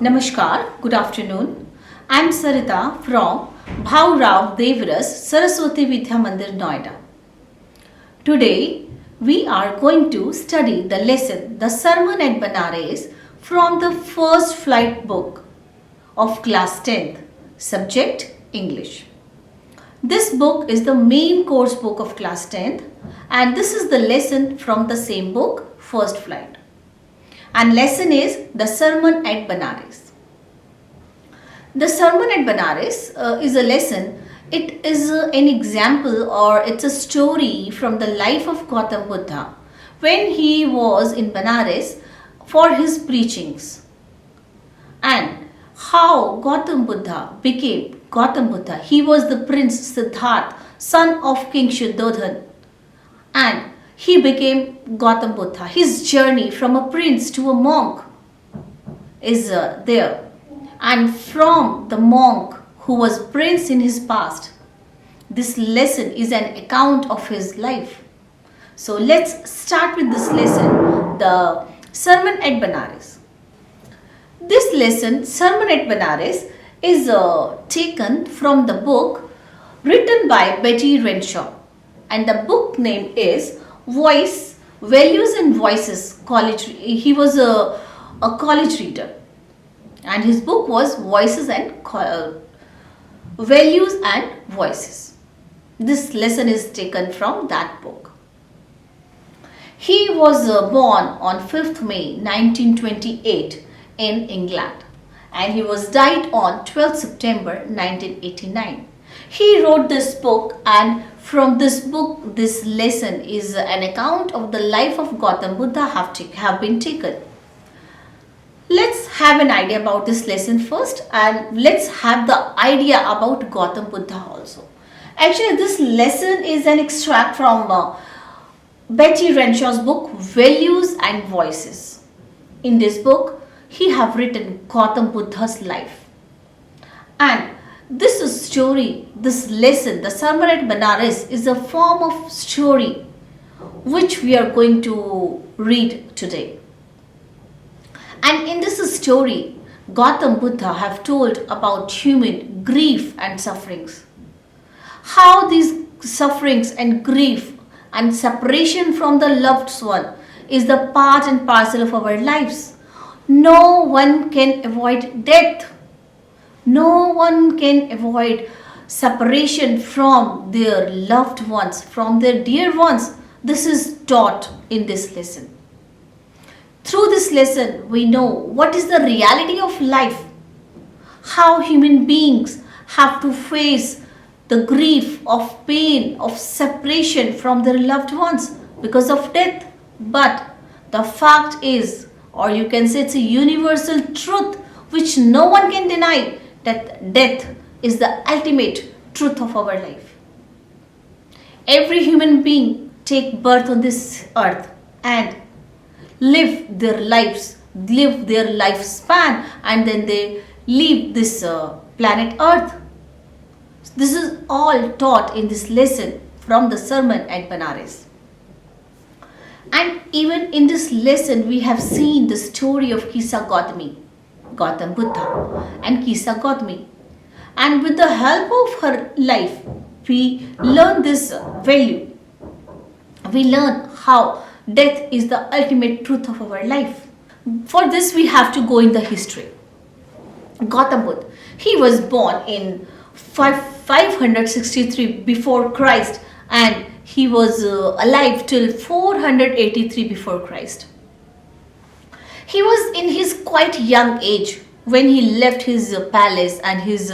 Namaskar, good afternoon. I am Sarita from Bhaurao Devras Saraswati Vidya Mandir, Noida. Today we are going to study the lesson The Sermon at Benares from the first flight book of class 10th, subject English. This book is the main course book of class 10th and this is the lesson from the same book, first flight. And lesson is The Sermon at Benares. The Sermon at Benares is a lesson. It is an example or it's a story from the life of Gautam Buddha when he was in Benares for his preachings. And how Gautam Buddha became Gautam Buddha. He was the Prince Siddhartha, son of King Shuddhodhan. And he became Gautam Buddha. His journey from a prince to a monk is there. And from the monk who was prince in his past, this lesson is an account of his life. So let's start with this lesson, the Sermon at Benares. This lesson, Sermon at Benares, is taken from the book written by Betty Renshaw. And the book name is Voice, Values and Voices. He was a college reader. And his book was Voices and Values and Voices. This lesson is taken from that book. He was born on 5th May 1928 in England and he was died on 12th September 1989. He wrote this book and from this book, this lesson is an account of the life of Gautam Buddha have been taken. Let's have an idea about this lesson first and let's have the idea about Gautam Buddha also. Actually, this lesson is an extract from Betty Renshaw's book Values and Voices. In this book, he have written Gautam Buddha's life. And this story, this lesson, the Sermon at Benares is a form of story which we are going to read today. And in this story, Gautam Buddha have told about human grief and sufferings. How these sufferings and grief and separation from the loved one is the part and parcel of our lives. No one can avoid death. No one can avoid separation from their loved ones, from their dear ones. This is taught in this lesson. Through this lesson, we know what is the reality of life, how human beings have to face the grief of pain, of separation from their loved ones because of death. But the fact is, or you can say it's a universal truth which no one can deny, that death is the ultimate truth of our life. Every human being take birth on this earth and live their lives, live their lifespan, and then they leave this planet earth. This is all taught in this lesson from the Sermon at Benares. And even in this lesson, we have seen the story of Kisa Gautami, Gautam Buddha and Kisa Gautami. And with the help of her life, we learn this value. We learn how death is the ultimate truth of our life. For this, we have to go in the history. Gautam Buddha, he was born in 563 before Christ and he was alive till 483 before Christ. He was in his quite young age when he left his palace and his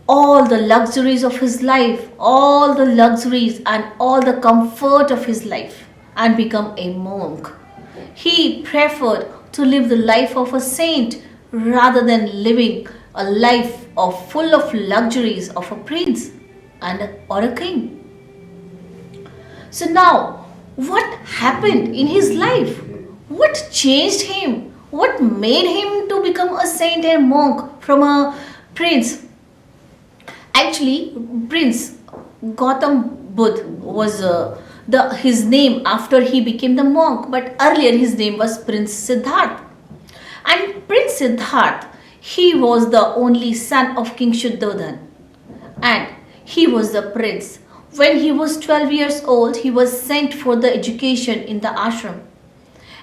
all the luxuries of his life, all the luxuries and all the comfort of his life and become a monk. He preferred to live the life of a saint rather than living a life full of luxuries of a prince or a king. So now, what happened in his life? What changed him? What made him to become a saint and monk from a prince? Actually, Prince Gautam Buddha was his name after he became the monk, but earlier his name was Prince Siddhartha. And Prince Siddharth, he was the only son of King Shuddhodhan, and he was the prince. When he was 12 years old, he was sent for the education in the ashram,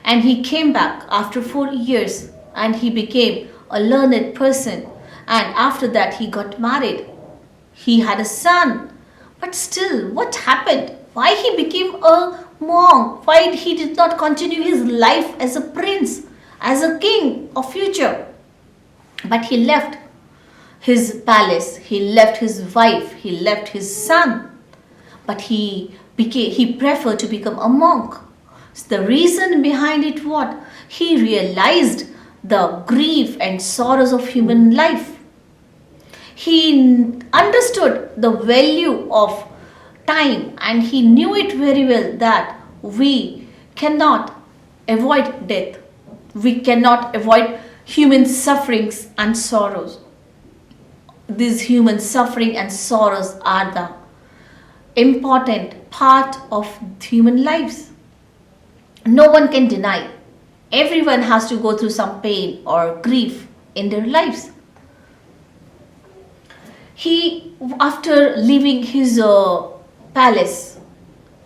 and he came back after 4 years and he became a learned person, and after that he got married. He had a son. But still, what happened? Why he became a monk? Why he did not continue his life as a prince, as a king of future? But he left his palace, he left his wife, he left his son. But he preferred to become a monk. So the reason behind it what? He realized the grief and sorrows of human life. He understood the value of time, and he knew it very well that we cannot avoid death. We cannot avoid human sufferings and sorrows. These human suffering and sorrows are the important part of human lives. No one can deny. Everyone has to go through some pain or grief in their lives. He, after leaving his palace,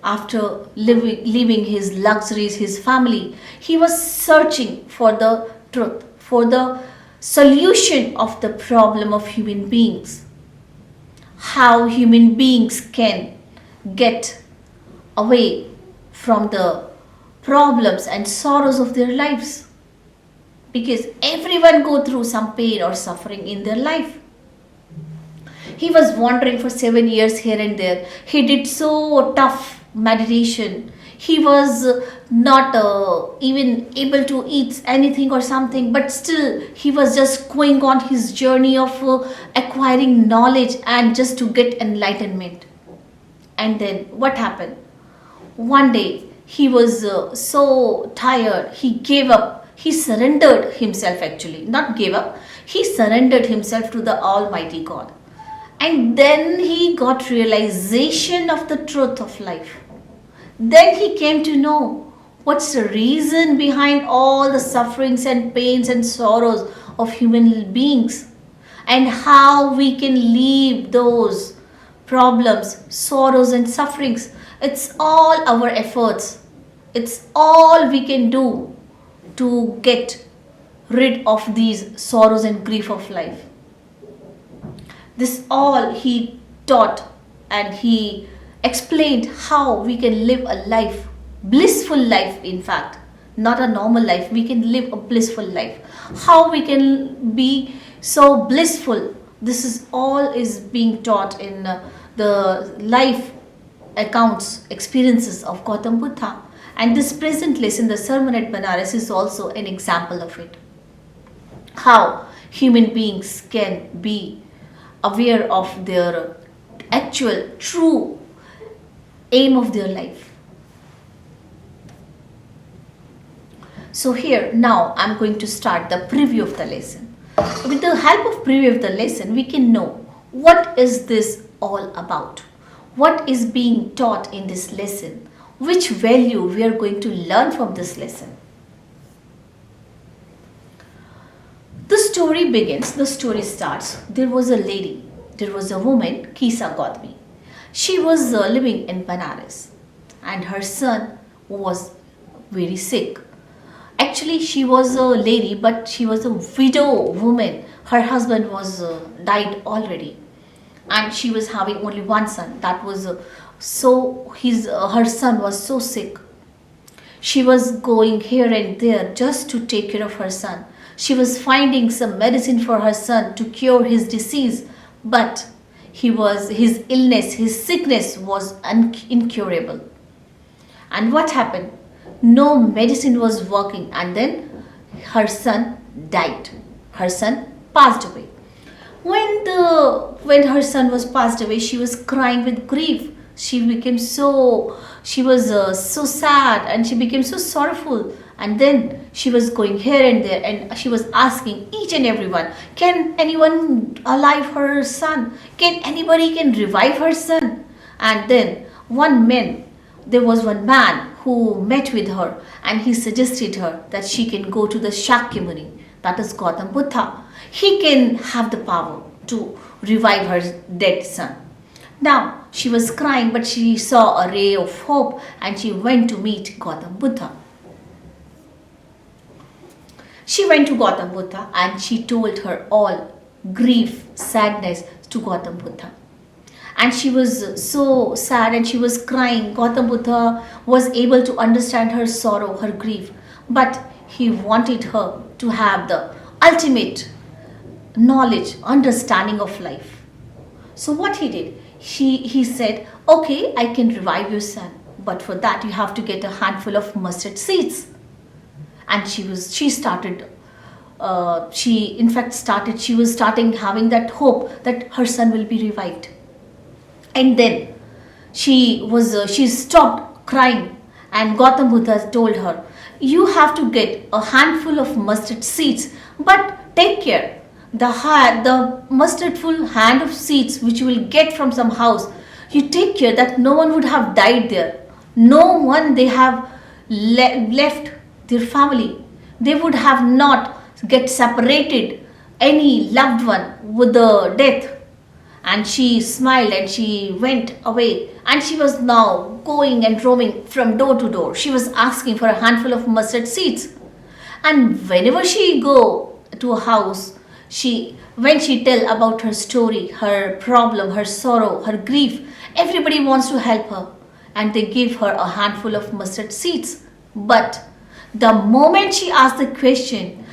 after leaving his luxuries, his family, he was searching for the truth, for the solution of the problem of human beings. How human beings can get away from the problems and sorrows of their lives. Because everyone go through some pain or suffering in their life. He was wandering for 7 years here and there. He did so tough meditation. He was not even able to eat anything or something, but still he was just going on his journey of acquiring knowledge and just to get enlightenment. And then what happened? One day he was so tired, he gave up. He surrendered himself, actually, not gave up. He surrendered himself to the Almighty God. And then he got realization of the truth of life. Then he came to know what's the reason behind all the sufferings and pains and sorrows of human beings, and how we can leave those problems, sorrows and sufferings. It's all our efforts. It's all we can do to get rid of these sorrows and grief of life. This all he taught, and he explained how we can live a life, blissful life, in fact, not a normal life. We can live a blissful life. How we can be so blissful. This is all is being taught in the life accounts, experiences of Gautam Buddha. And this present lesson, the sermon at Benares, is also an example of it. How human beings can be aware of their actual true aim of their life. So here now I'm going to start the preview of the lesson. With the help of preview of the lesson, we can know what is this all about, what is being taught in this lesson, which value we are going to learn from this lesson. The story begins, the story starts. There was a lady, there was a woman, Kisa Gautami. She was living in Benares, and her son was very sick. Actually, she was a lady, but she was a widow woman. Her husband was died already, and she was having only one son. That was her son was so sick. She was going here and there just to take care of her son. She was finding some medicine for her son to cure his disease, but his illness, his sickness was incurable. And what happened? No medicine was working, and then her son died. Her son passed away. When her son was passed away, she was crying with grief. She was so sad, and she became so sorrowful. And then she was going here and there, and she was asking each and everyone, can anyone alive her son? Can anybody revive her son? And then there was one man who met with her, and he suggested her that she can go to the Shakyamuni. that is Gautam Buddha. He can have the power to revive her dead son. Now she was crying, but she saw a ray of hope and she went to meet Gautam Buddha. She went to Gautam Buddha and she told her all grief, sadness to Gautam Buddha. And she was so sad and she was crying. Gautam Buddha was able to understand her sorrow, her grief, but he wanted her to have the ultimate knowledge, understanding of life. So what he did, he said, okay, I can revive your son, but for that you have to get a handful of mustard seeds. And she was starting having that hope that her son will be revived. And then she stopped crying, and Gautam Buddha told her, you have to get a handful of mustard seeds, but take care, the mustardful hand of seeds which you will get from some house, you take care that no one would have died there, no one they have left their family, they would have not get separated any loved one with the death. And she smiled and she went away, and she was now going and roaming from door to door. She was asking for a handful of mustard seeds. And whenever she go to a house, when she tell about her story, her problem, her sorrow, her grief, everybody wants to help her, and they give her a handful of mustard seeds. But the moment she asked the question,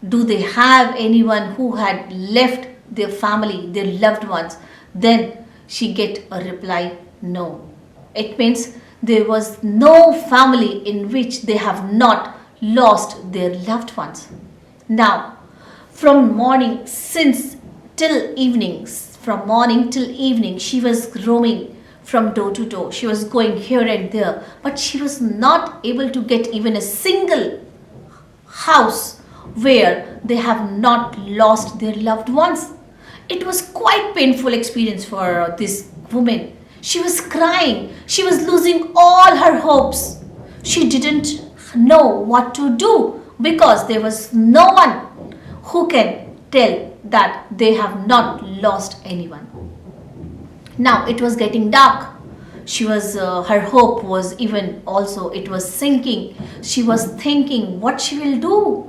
do they have anyone who had left their family, their loved ones, then she get a reply, no. It means there was no family in which they have not lost their loved ones. Now, from morning till evening, she was roaming from door to door. She was going here and there, but she was not able to get even a single house where they have not lost their loved ones. It was quite painful experience for this woman. She was crying. She was losing all her hopes. She didn't know what to do because there was no one who can tell that they have not lost anyone. Now it was getting dark. Her hope was even also, it was sinking. She was thinking what she will do,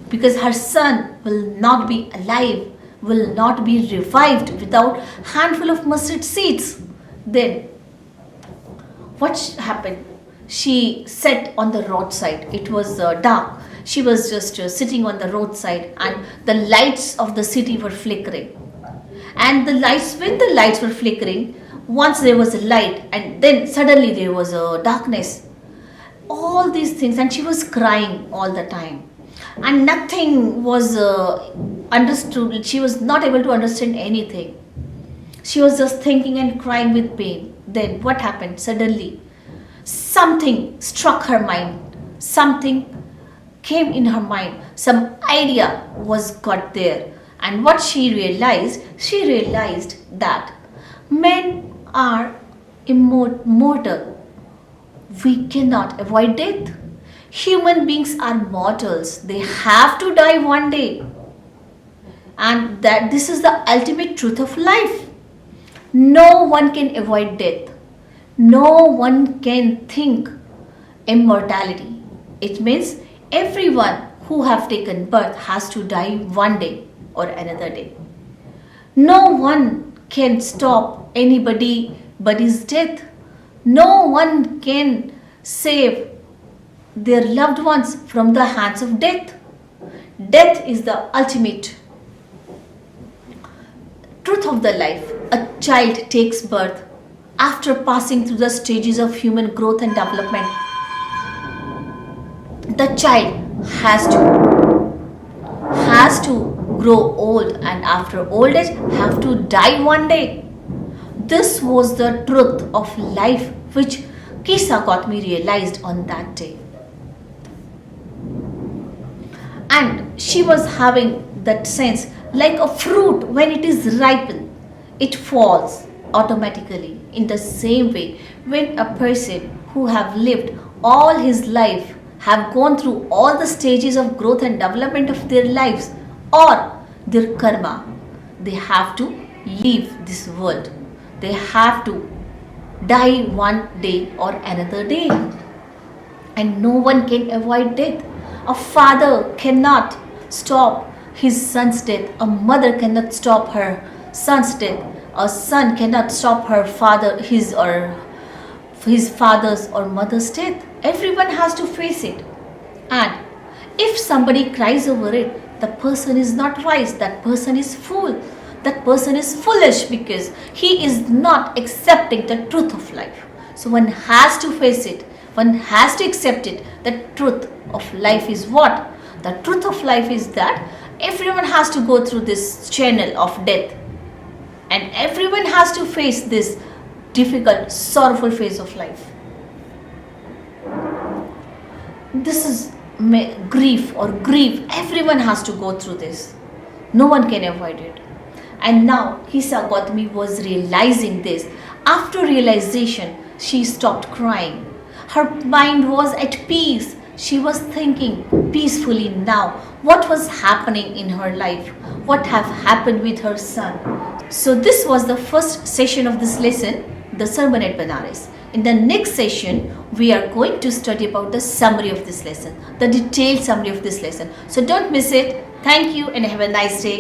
because her son will not be alive, will not be revived without handful of mustard seeds. Then what happened? She sat on the roadside. It was dark. She was just sitting on the roadside, and the lights of the city were flickering. And when the lights were flickering, once there was a light, and then suddenly there was a darkness. All these things, and she was crying all the time. And nothing was understood. She was not able to understand anything. She was just thinking and crying with pain. Then what happened? Suddenly, something struck her mind. Something came in her mind. Some idea was got there. And what she realized that men are immortal. We cannot avoid death. Human beings are mortals. They have to die one day. And that this is the ultimate truth of life. No one can avoid death. No one can think immortality. It means everyone who have taken birth has to die one day or another day. No one can stop anybody's death. No one can save their loved ones from the hands of death. Death is the ultimate truth of the life. A child takes birth after passing through the stages of human growth and development. The child has to grow old, and after old age have to die one day. This was the truth of life which Kisa Gautami realized on that day. And she was having that sense like a fruit when it is ripened, it falls automatically. In the same way, when a person who have lived all his life have gone through all the stages of growth and development of their lives or their karma, they have to leave this world. They have to die one day or another day. And no one can avoid death. A father cannot stop his son's death. A mother cannot stop her son's death. A son cannot stop his father's or mother's death. Everyone has to face it. And if somebody cries over it, the person is not wise. That person is fool. That person is foolish because he is not accepting the truth of life. So one has to face it. One has to accept it. The truth of life is what? The truth of life is that everyone has to go through this channel of death. And everyone has to face this difficult, sorrowful phase of life. This is grief or grief. Everyone has to go through this. No one can avoid it. And now Hisa Gautami was realizing this. After realization, she stopped crying. Her mind was at peace. She was thinking peacefully now what was happening in her life, what have happened with her son. So this was the first session of this lesson, the sermon at Benares. In the next session, we are going to study about the summary of this lesson, the detailed summary of this lesson. So don't miss it. Thank you and have a nice day.